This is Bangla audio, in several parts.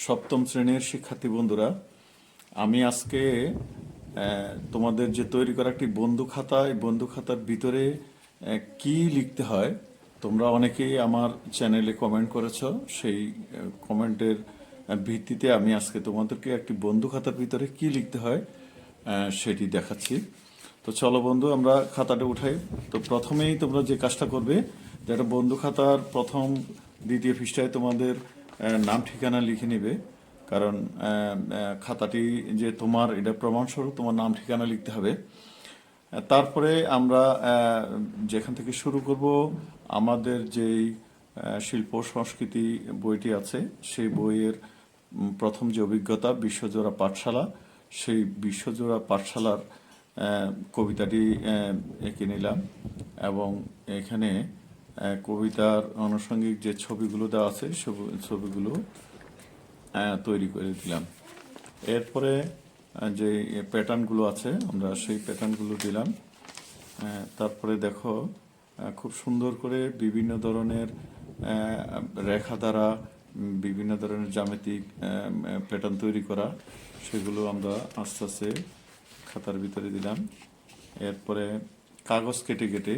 সপ্তম শ্রেণীর শিক্ষার্থী বন্ধুরা, আমি আজকে তোমাদের যে তৈরি করা একটি বন্ধু খাতা, এই বন্ধু খাতার ভিতরে কি লিখতে হয়, তোমরা অনেকেই আমার চ্যানেলে কমেন্ট করেছো। সেই কমেন্টের ভিত্তিতে আমি আজকে তোমাদেরকে একটি বন্ধু খাতার ভিতরে কি লিখতে হয় সেটি দেখাচ্ছি। তো চলো বন্ধু, আমরা খাতাটা উঠাই। তো প্রথমেই তোমরা যে কাজটা করবে, যেটা বন্ধু খাতার প্রথম দ্বিতীয় পৃষ্ঠায় তোমাদের নাম ঠিকানা লিখে নিবে। কারণ খাতাটি যে তোমার, এটা প্রমাণস্বরূপ তোমার নাম ঠিকানা লিখতে হবে। তারপরে আমরা যেখান থেকে শুরু করব, আমাদের যেই শিল্প সংস্কৃতি বইটি আছে, সেই বইয়ের প্রথম যে অভিজ্ঞতা বিশ্বজোড়া পাঠশালা, সেই বিশ্বজোড়া পাঠশালার কবিতাটি এঁকে নিলাম এবং এখানে কবিতার আনুষঙ্গিক যে ছবিগুলো দেওয়া আছে সব ছবিগুলো তৈরি করে দিলাম। এরপরে যে প্যাটার্নগুলো আছে আমরা সেই প্যাটার্নগুলো দিলাম। তারপরে দেখো খুব সুন্দর করে বিভিন্ন ধরনের রেখা দ্বারা বিভিন্ন ধরনের জ্যামিতিক প্যাটার্ন তৈরি করা, সেগুলো আমরা আস্তে আস্তে খাতার ভিতরে দিলাম। এরপরে কাগজ কেটে কেটে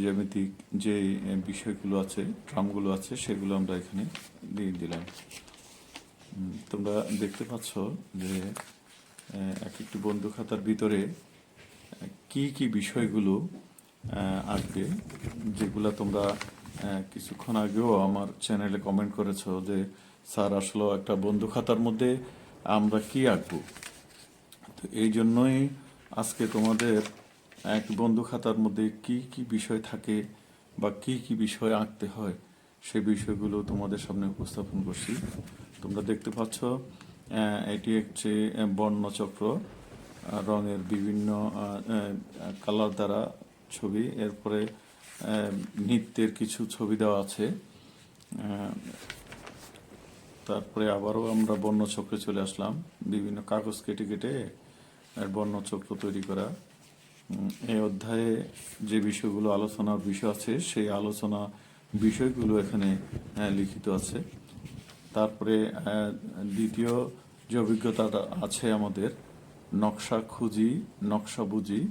জ্যামিতিক যে বিষয়গুলো আছে, ট্রামগুলো আছে, সেগুলো আমরা এখানে দিয়ে দিলাম। তোমরা দেখতে পাচ্ছ যে এক একটি বন্ধু খাতার ভিতরে কি কি বিষয়গুলো আসবে, যেগুলো তোমরা কিছুক্ষণ আগেও আমার চ্যানেলে কমেন্ট করেছো যে স্যার আসলে একটা বন্ধু খাতার মধ্যে আমরা কি আঁকবো। তো এই জন্যই আজকে তোমাদের এক বন্ধু খাতার মধ্যে কি কি বিষয় থাকে বা কি কি বিষয় আঁকতে হয়, সেই বিষয়গুলো তোমাদের সামনে উপস্থাপন করছি। তোমরা দেখতে পাচ্ছ এটি একটি বর্ণচক্র, রঙের বিভিন্ন কালার দ্বারা ছবি। এরপরে নৃত্যের কিছু ছবি দেওয়া আছে। তারপরে আবারও আমরা বর্ণচক্রে চলে আসলাম, বিভিন্ন কাগজ কেটে কেটে বর্ণচক্র তৈরি করা। এই অধ্যায়ে যে বিষয়গুলো আলোচনার বিষয় আছে, সেই আলোচনা বিষয়গুলো এখানে লিখিত আছে। তারপরে দ্বিতীয় যে অভিজ্ঞতাটা আছে আমাদের, নকশা খুঁজি নকশা বুঝি,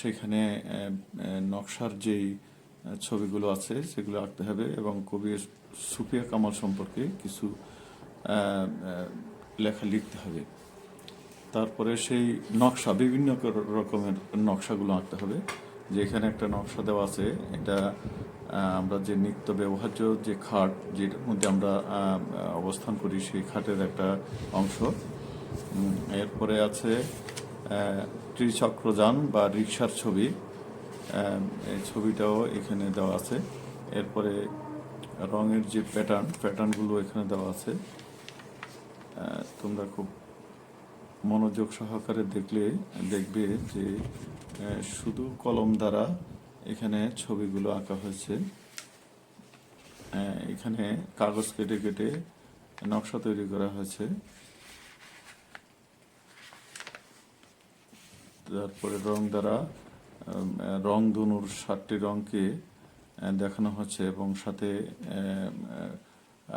সেখানে নকশার যেই ছবিগুলো আছে সেগুলো আঁকতে হবে এবং কবি সুফিয়া কামাল সম্পর্কে কিছু লেখা লিখতে হবে। তারপরে সেই নকশা, বিভিন্ন রকমের নকশাগুলো আঁকতে হবে। যে এখানে একটা নকশা দেওয়া আছে, এটা আমরা যে নিত্য ব্যবহার্য যে খাট, যেটার মধ্যে আমরা অবস্থান করি, সেই খাটের একটা অংশ। এরপরে আছে ত্রিচক্রযান বা রিক্সার ছবি, এই ছবিটাও এখানে দেওয়া আছে। এরপরে রঙের যে প্যাটার্নগুলো এখানে দেওয়া আছে। তোমরা খুব মনোযোগ সহকারে দেখবে যে শুধু কলম দ্বারা এখানে ছবিগুলো আঁকা হয়েছে। এখানে কাগজ কেটে কেটে নকশা তৈরি করা হয়েছে। তারপরে রং দ্বারা রং ধনুর 7টি রঙকে দেখানো হচ্ছে এবং সাথে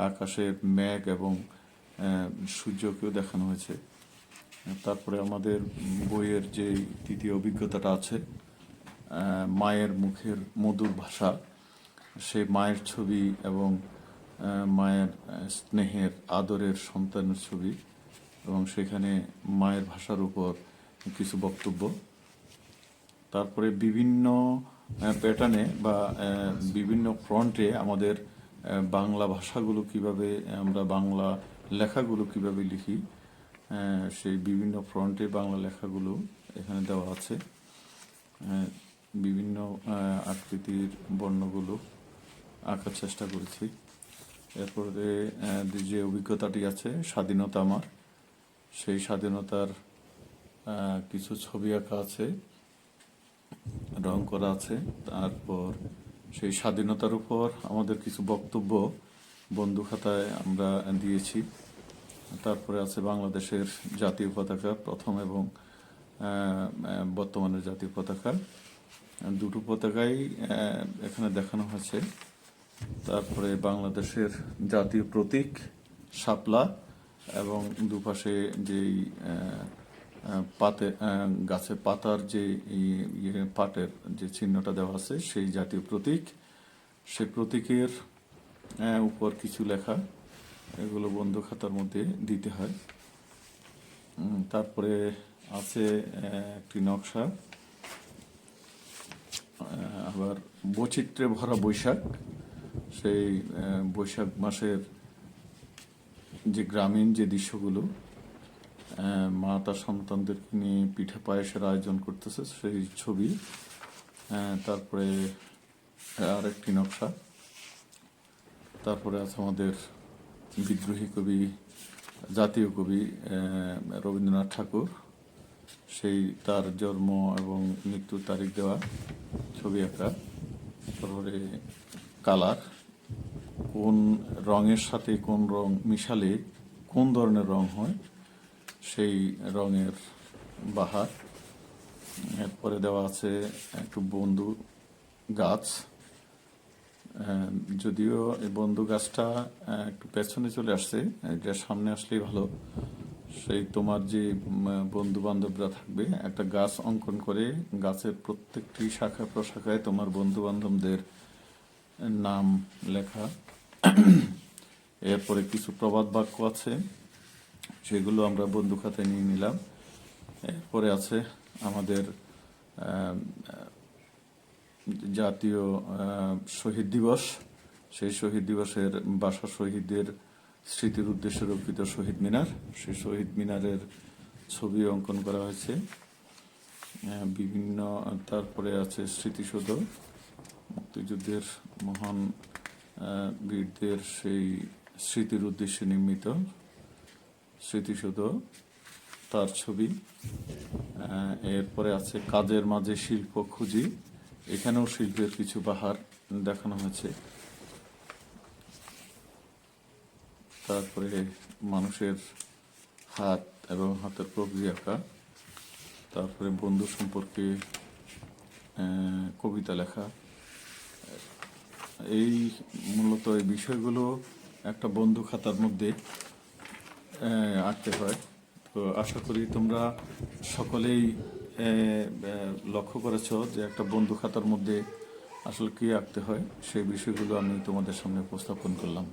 আকাশে মেঘ এবং সূর্যকেও দেখানো হয়েছে। তারপরে আমাদের বইয়ের যে তৃতীয় অভিজ্ঞতাটা আছে, মায়ের মুখের মধুর ভাষা, সেই মায়ের ছবি এবং মায়ের স্নেহের আদরের সন্তানের ছবি, এবং সেখানে মায়ের ভাষার উপর কিছু বক্তব্য। তারপরে বিভিন্ন প্যাটার্নে বা বিভিন্ন ফ্রন্টে আমাদের বাংলা ভাষাগুলো কিভাবে, আমরা বাংলা লেখাগুলো কিভাবে লিখি, সেই বিভিন্ন ফ্রন্টে বাংলা লেখাগুলো এখানে দেওয়া আছে। বিভিন্ন আকৃতির বর্ণগুলো আঁকার চেষ্টা করেছি। এরপরে যে অভিজ্ঞতাটি আছে স্বাধীনতা আমার, সেই স্বাধীনতার কিছু ছবি আঁকা আছে, রং করা আছে। তারপর সেই স্বাধীনতার উপর আমাদের কিছু বক্তব্য বন্ধু খাতায় আমরা দিয়েছি। তারপরে আছে বাংলাদেশের জাতীয় পতাকা, প্রথম এবং বর্তমানের জাতীয় পতাকা, দুটো পতাকাই এখানে দেখানো হয়েছে। তারপরে বাংলাদেশের জাতীয় প্রতীক শাপলা, এবং দুপাশে যেই পাতে গাছের পাতার যে পাটের যে চিহ্নটা দেওয়া আছে সেই জাতীয় প্রতীক, সেই প্রতীকের উপর কিছু লেখা, এগুলো বন্ধু খাতার মধ্যে দিতে হয়। তারপরে আছে একটি নকশা, আবার বৈচিত্র্যে ভরা বৈশাখ, সেই বৈশাখ মাসের যে গ্রামীণ যে দৃশ্যগুলো, মা তার সন্তানদেরকে নিয়ে পিঠে পায়েসের আয়োজন করতেছে সেই ছবি। তারপরে আর একটি নকশা, তারপরে আছে আমাদের বিদ্রোহী কবি, জাতীয় কবি রবীন্দ্রনাথ ঠাকুর, সেই তার জন্ম এবং মৃত্যুর তারিখ দেওয়া ছবি আঁকা। তারপরে কালার, কোন রঙের সাথে কোন রং মিশালে কোন ধরনের রং হয় সেই রঙের বাহার। এরপরে দেওয়া আছে একটু বন্ধু গাছ, যদিও এই বন্ধু গাছটা একটু পেছনে চলে আসছে, এটা সামনে আসলেই ভালো। সেই তোমার যে বন্ধু বান্ধবরা থাকবে একটা গাছ অঙ্কন করে গাছের প্রত্যেকটি শাখা প্রশাখায় তোমার বন্ধু বান্ধবদের নাম লেখা। এরপরে কিছু প্রবাদ বাক্য আছে, সেগুলো আমরা বন্ধু খাতায় নিয়ে নিলাম। এরপরে আছে আমাদের জাতীয় শহীদ দিবস, সেই শহীদ দিবসের বাসা শহীদদের স্মৃতির উদ্দেশ্যে রক্ষিত শহীদ মিনার, সেই শহীদ মিনারের ছবি অঙ্কন করা হয়েছে বিভিন্ন। তারপরে আছে স্মৃতিসৌধ, মুক্তিযুদ্ধের মহান বীরদের সেই স্মৃতির উদ্দেশ্যে নির্মিত স্মৃতিসৌধ, তার ছবি। এরপরে আছে কাজের মাঝে শিল্প খুঁজি, এখানেও শিল্পের কিছু বাহার দেখানো হয়েছে। তারপরে মানুষের হাত এবং হাতের প্রক্রিয়া আঁকা, তারপরে বন্ধু সম্পর্কে কবিতা লেখা। এই মূলত এই বিষয়গুলো একটা বন্ধু খাতার মধ্যে আঁকতে হয়। তো আশা করি তোমরা সকলেই লক্ষ্য করেছো যে একটা বন্ধু খাতার মধ্যে আসলে কি আঁকতে হয়, সেই বিষয়গুলো আমি তোমাদের সামনে উপস্থাপন করলাম।